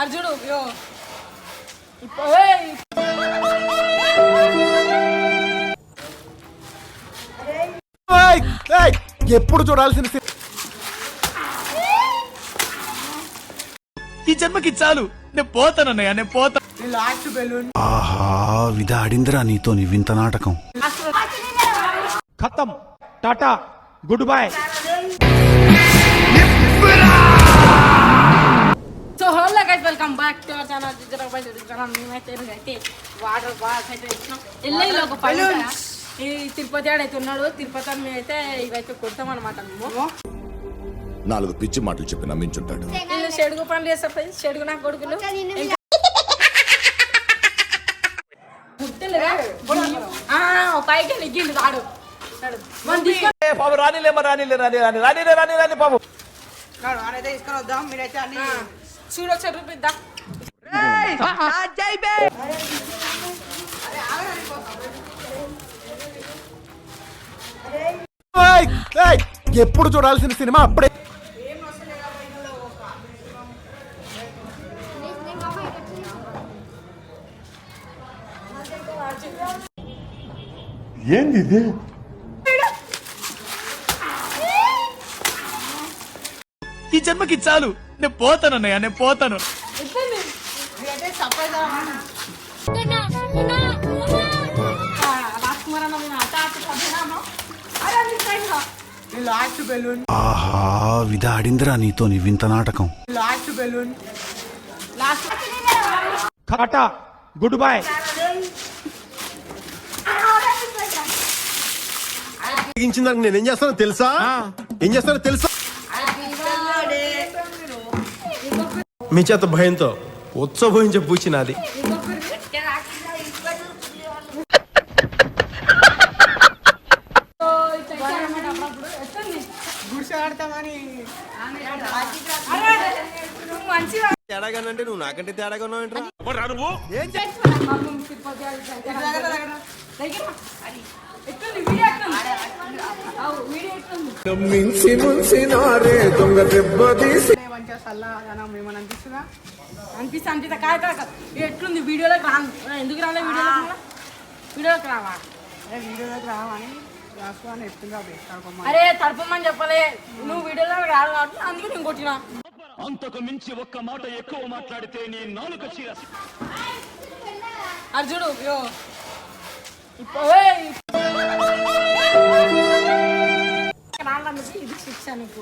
అర్జుడు ఎప్పుడు చూడాల్సిన ఈ జన్మకి చాలు, నేను పోతానన్నయ్య, నేను పోతా. ఆహా విధాడిందిరా నీతో నీ వింత నాటకం. ఖతం, Tata, good bye. So hello guys, welcome back to our channel. మేమైతే వాటర్ బాల్స్ అయితే ఇచ్చినాం. ఎల్ఐలో ఒక పని ఈ తిరుపతి ఆడైతే ఉన్నాడు. తిరుపతి మేమైతే ఇవైతే కొడతాం అనమాట. మేము 4 పిచ్చి మాటలు చెప్పి నమ్మించుంటాడు. వీళ్ళు చెడుగు పనులు చేస్తారు ఫ్రెండ్స్. చెడుగు నా కొడుకులు పైకి నెగ్గిండు వాడు. చూడొచ్చా చూపిద్దా. ఎప్పుడు చూడాల్సిన సినిమా అప్పుడే. ఏంది ఇది? ఈ జన్మకి చాలు, నేను పోతానన్నయ్య, నేను పోతాను. ఆహా విధాడిందిరా నీతో నీ వింత నాటకం. Tata, good bye. నేనేం చేస్తానో తెలుసా? ఏం చేస్తానో తెలుసా? మీ చేత భయంతో ఉత్సవించే పూచినది. తేడాగానంటే నువ్వు నాకంటే తేడాగా ఉన్నావు. అనిపిస్తా కాదు. ఎట్లుంది వీడియోలోకి రాను. ఎందుకు రాలే వీడియోలోకి రావా? అరే తడపమని చెప్పలే. నువ్వు వీడియోలో రాదు కాబట్టి అందుకే నేను కొట్టినా. అంతకు మించి ఒక్క మాట ఎక్కువ మాట్లాడితే నీ నాలుక చీర. అర్జుడు ఇది శిక్ష నీకు.